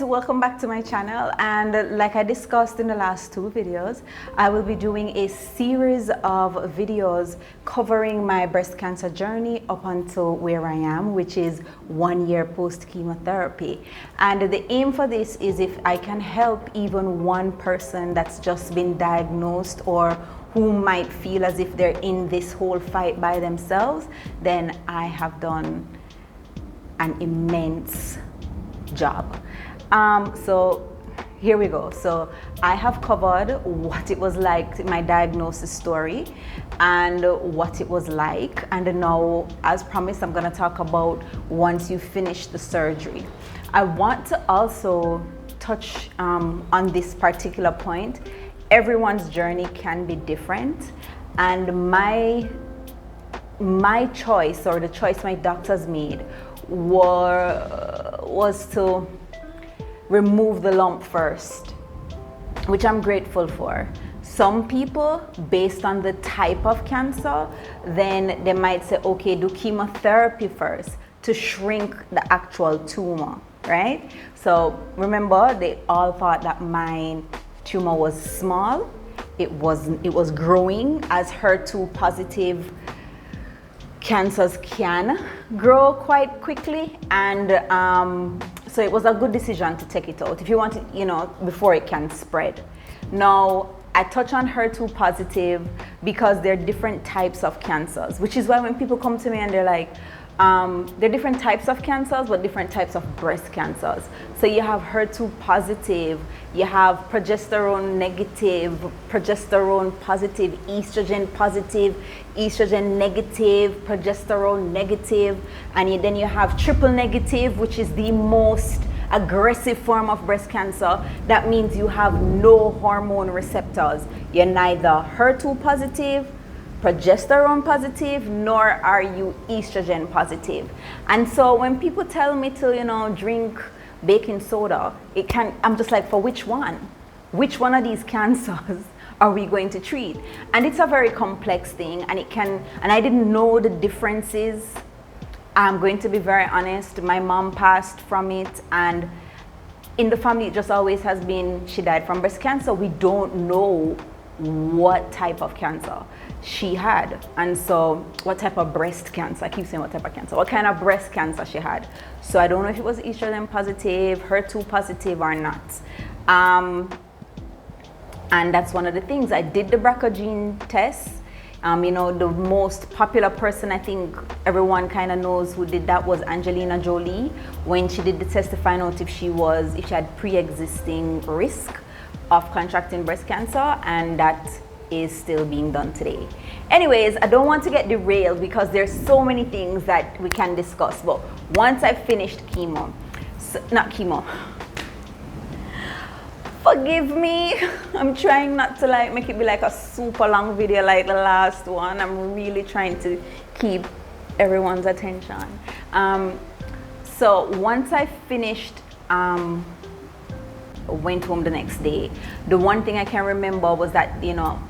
welcome back to my channel, and like I discussed in the last two videos, I will be doing a series of videos covering my breast cancer journey up until where I am, which is 1 year post chemotherapy. And the aim for this is if I can help even one person that's just been diagnosed or who might feel as if they're in this whole fight by themselves, then I have done an immense job. So here we go. So I have covered what it was like, my diagnosis story, and what it was like. And now, as promised, I'm going to talk about once you finish the surgery. I want to also touch on this particular point. Everyone's journey can be different, and my choice, or the choice my doctors made, was to remove the lump first, which I'm grateful for. Some people, based on the type of cancer, then they might say, okay, do chemotherapy first to shrink the actual tumor, right? So remember, they all thought that my tumor was small. It was growing, as HER2 positive cancers can grow quite quickly, and so it was a good decision to take it out if you want it, before it can spread. Now, I touch on HER2 positive because there are different types of cancers, which is why when people come to me and they're like, there are different types of cancers, but different types of breast cancers. So you have HER2 positive, you have progesterone negative, progesterone positive, estrogen negative, progesterone negative, and then you have triple negative, which is the most aggressive form of breast cancer. That means you have no hormone receptors. You're neither HER2 positive, progesterone positive, nor are you estrogen positive. And so when people tell me to, drink baking soda, I'm just like, for which one? Which one of these cancers are we going to treat? And it's a very complex thing, and I didn't know the differences. I'm going to be very honest. My mom passed from it, and in the family it just always has been, she died from breast cancer. We don't know what type of cancer she had, and so what type of breast cancer, I keep saying what type of cancer, what kind of breast cancer she had. So I don't know if it was estrogen positive, HER2 positive or not. And that's one of the things. I did the BRCA gene test. The most popular person, I think everyone kind of knows who did that, was Angelina Jolie, when she did the test to find out if she had pre-existing risk of contracting breast cancer, and that is still being done today. Anyways, I don't want to get derailed because there's so many things that we can discuss. But once I finished forgive me, I'm trying not to make it be like a super long video like the last one. I'm really trying to keep everyone's attention. So once I finished, went home the next day, the one thing I can remember was that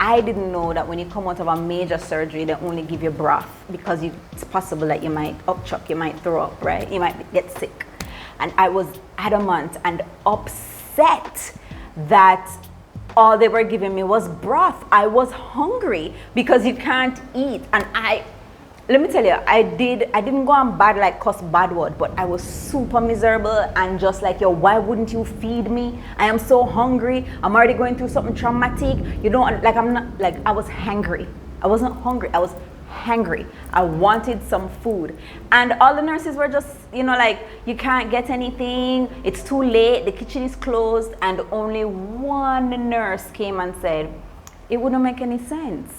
I didn't know that when you come out of a major surgery, they only give you broth, because it's possible that you might upchuck, you might throw up, right? You might get sick. And I was adamant and upset that all they were giving me was broth. I was hungry because you can't eat, and let me tell you, I didn't go on bad, cuss bad word, but I was super miserable and just like, yo, why wouldn't you feed me? I am so hungry. I'm already going through something traumatic. I was hangry. I wasn't hungry. I was hangry. I wanted some food. And all the nurses were just, you can't get anything. It's too late. The kitchen is closed. And only one nurse came and said, it wouldn't make any sense,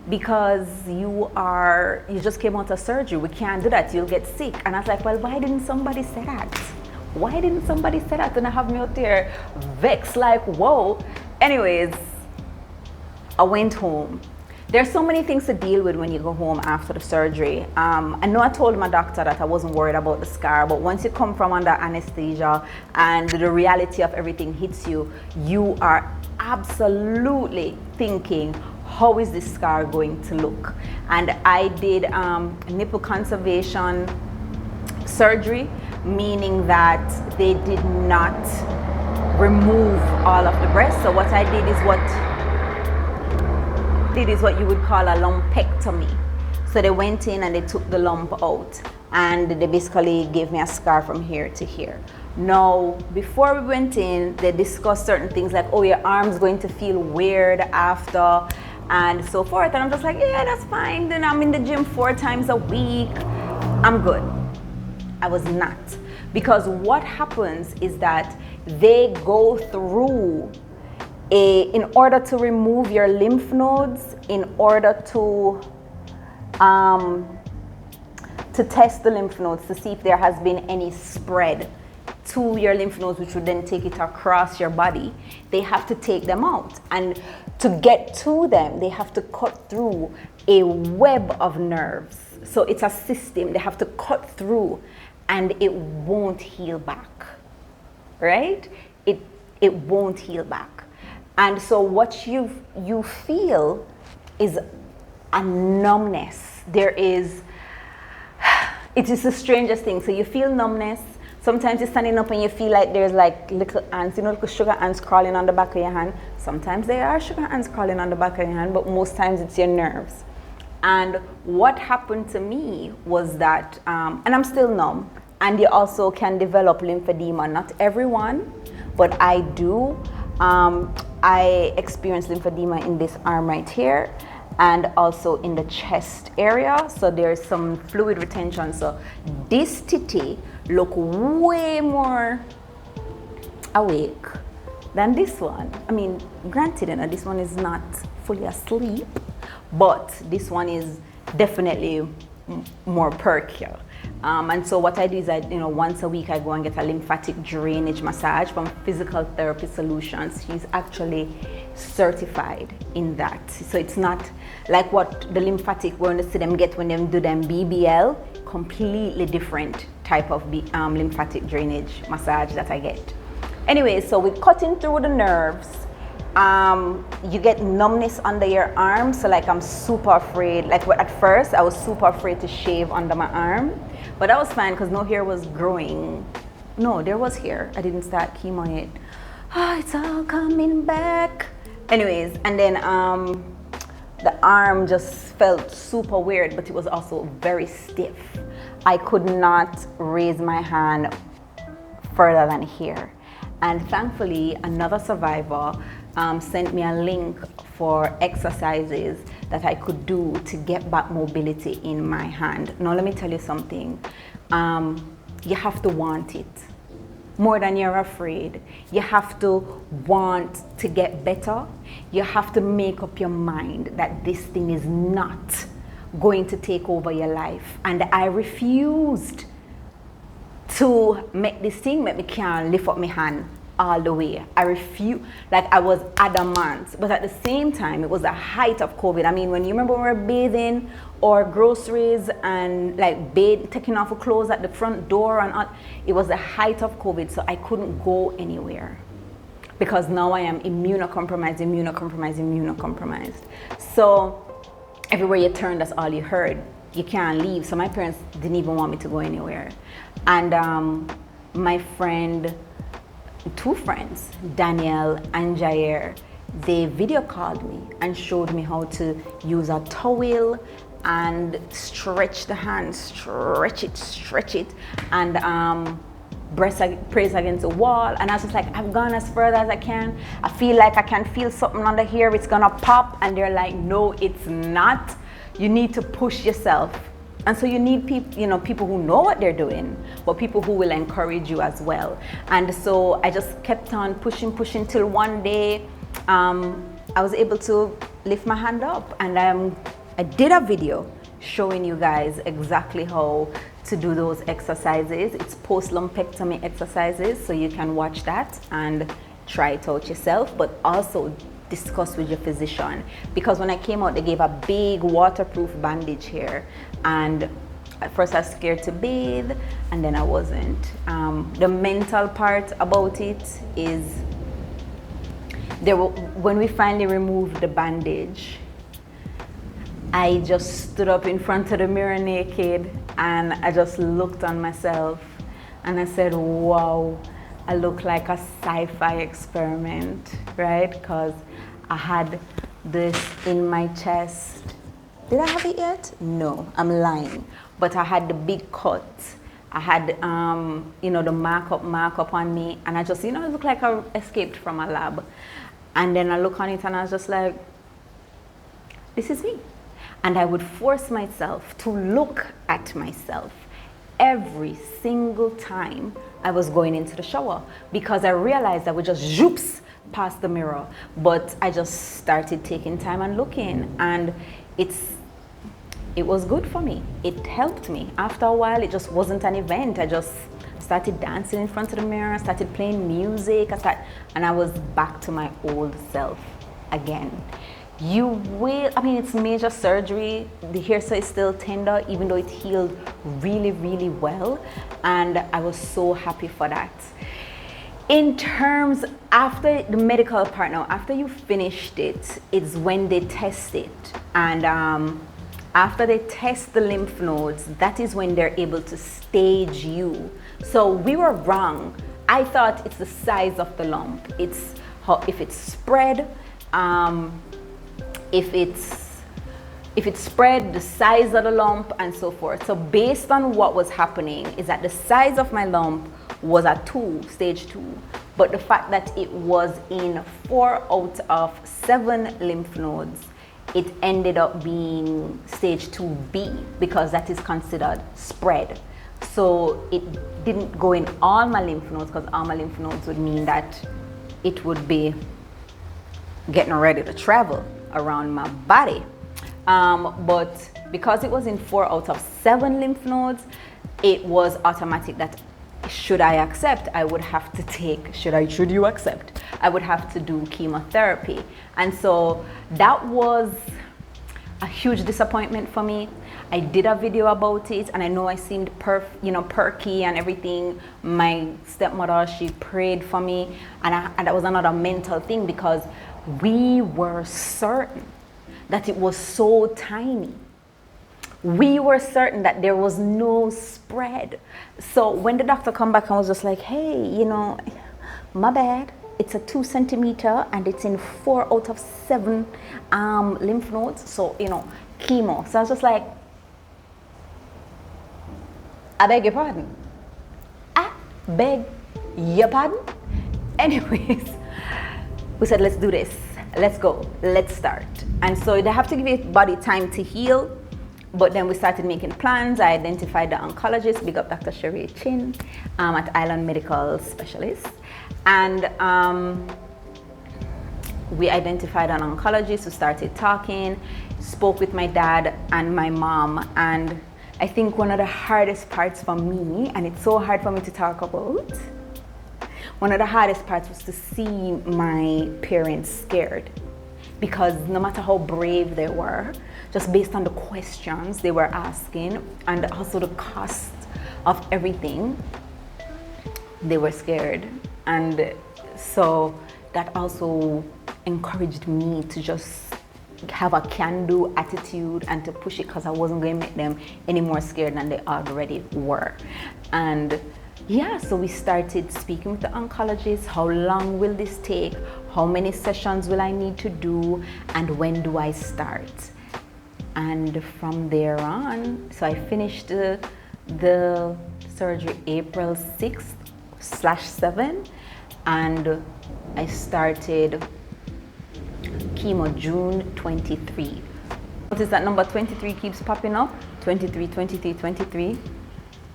because you just came out of surgery. We can't do that. You'll get sick. And I was like, well, why didn't somebody say that? Why didn't somebody say that? And I have me out there vexed, like, whoa. Anyways, I went home. There's so many things to deal with when you go home after the surgery. I know I told my doctor that I wasn't worried about the scar, but once you come from under anesthesia and the reality of everything hits you, you are absolutely thinking, how is this scar going to look? And I did nipple conservation surgery, meaning that they did not remove all of the breast. So what I did is what you would call a lumpectomy. So they went in and they took the lump out, and they basically gave me a scar from here to here. Now, before we went in, they discussed certain things like, oh, your arm's going to feel weird after, and so forth. And I'm just like, yeah, that's fine. Then I'm in the gym 4 times a week. I'm good. I was not. Because what happens is that they go through in order to remove your lymph nodes, in order to test the lymph nodes to see if there has been any spread to your lymph nodes, which would then take it across your body. They have to take them out, and to get to them, they have to cut through a web of nerves. So it's a system they have to cut through, and it won't heal back, right? It won't heal back. And so what you feel is a numbness. It is the strangest thing. So you feel numbness. Sometimes you're standing up and you feel like there's like little ants, little sugar ants crawling on the back of your hand. Sometimes there are sugar ants crawling on the back of your hand, but most times it's your nerves. And what happened to me was that, and I'm still numb, and you also can develop lymphedema. Not everyone, but I do. I experienced lymphedema in this arm right here, and also in the chest area. So there's some fluid retention. So this titty look way more awake than this one. I mean, granted, this one is not fully asleep, but this one is definitely more perky. And so what I do is once a week I go and get a lymphatic drainage massage from Physical Therapy Solutions. She's actually certified in that. So it's not like what the lymphatic we're going to see them get when they do them BBL. Completely different type of lymphatic drainage massage that I get. Anyway, so we're cutting through the nerves. You get numbness under your arm. So like I'm super afraid. Like at first I was super afraid to shave under my arm, but that was fine because no hair was growing. No, there was hair. I didn't start chemo yet. Oh, it's all coming back. Anyways, and then the arm just felt super weird, but it was also very stiff. I could not raise my hand further than here. And thankfully, another survivor sent me a link for exercises that I could do to get back mobility in my hand. Now, let me tell you something. You have to want it more than you're afraid. You have to want to get better. You have to make up your mind that this thing is not going to take over your life. And I refused to make this thing make me can't lift up my hand all the way. I refuse, like I was adamant. But at the same time, it was the height of COVID. I mean, when you remember when we were bathing or groceries and like taking off our clothes at the front door and all, it was the height of COVID, so I couldn't go anywhere. Because now I am immunocompromised. So everywhere you turned, that's all you heard. You can't leave. So my parents didn't even want me to go anywhere. And my friend, 2 friends, Danielle and Jair, they video called me and showed me how to use a towel and stretch the hand, stretch it, and press against the wall. And I was just like, I've gone as further as I can. I feel like I can feel something under here, it's gonna pop. And they're like, no, it's not. You need to push yourself. And so you need people who know what they're doing, but people who will encourage you as well. And so I just kept on pushing till one day I was able to lift my hand up, and I did a video showing you guys exactly how to do those exercises. It's post-lumpectomy exercises, so you can watch that and try it out yourself, but also discuss with your physician, because when I came out they gave a big waterproof bandage here, and at first I was scared to bathe, and then I wasn't. The mental part about it is when we finally removed the bandage, I just stood up in front of the mirror naked, and I just looked on myself and I said, wow, I look like a sci-fi experiment, right? Because I had this in my chest. Did I have it yet? No, I'm lying. But I had the big cut. I had, the markup on me. And I just, it looked like I escaped from a lab. And then I look on it and I was just like, this is me. And I would force myself to look at myself every single time I was going into the shower, because I realized I would just zoops past the mirror. But I just started taking time and looking, and it was good for me. It helped me. After a while, it just wasn't an event. I just started dancing in front of the mirror, started playing music, and I was back to my old self again. It's major surgery. The hair is still tender, even though it healed really, really well. And I was so happy for that. In terms, after the medical part now, after you finished it, it's when they test it. And after they test the lymph nodes, that is when they're able to stage you. So we were wrong. I thought it's the size of the lump. It's if it's spread, if it's spread, the size of the lump, and so forth. So based on what was happening is that the size of my lump was at 2, stage 2. But the fact that it was in 4 out of 7 lymph nodes, it ended up being stage 2B, because that is considered spread. So it didn't go in all my lymph nodes, because all my lymph nodes would mean that it would be getting ready to travel around my body. But because it was in 4 out of 7 lymph nodes, it was automatic that should I accept, I would have to take, should you accept, I would have to do chemotherapy. And so that was a huge disappointment for me. I did a video about it, and I know I seemed perky and everything. My stepmother, she prayed for me, and that was another mental thing, because we were certain that it was so tiny. We were certain that there was no spread. So when the doctor come back, I was just like, hey, my bad. It's a 2 centimeter and it's in 4 out of 7 lymph nodes. So, chemo. So I was just like, I beg your pardon. I beg your pardon? Anyways, we said, let's do this. Let's go. Let's start. And so they have to give your body time to heal. But then we started making plans. I identified the oncologist, big up Dr. Sherry Chin at Island Medical Specialist. And we identified an oncologist who started talking, spoke with my dad and my mom. And I think one of the hardest parts for me, and it's so hard for me to talk about, one of the hardest parts was to see my parents scared. Because no matter how brave they were, just based on the questions they were asking and also the cost of everything, they were scared. And so that also encouraged me to just have a can-do attitude and to push it, because I wasn't going to make them any more scared than they already were. And yeah, so we started speaking with the oncologist. How long will this take? How many sessions will I need to do? And when do I start? And from there on, so I finished the surgery April 6th/7, and I started chemo June 23. Notice that number 23 keeps popping up. 23, 23, 23.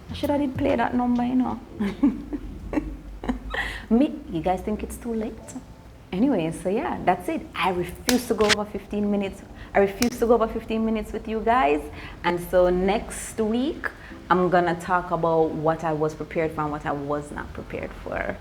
I should have did play that number, You guys think it's too late? Anyway, so yeah, that's it. I refuse to go over 15 minutes. I refuse to go over 15 minutes with you guys. And so next week, I'm gonna talk about what I was prepared for and what I was not prepared for.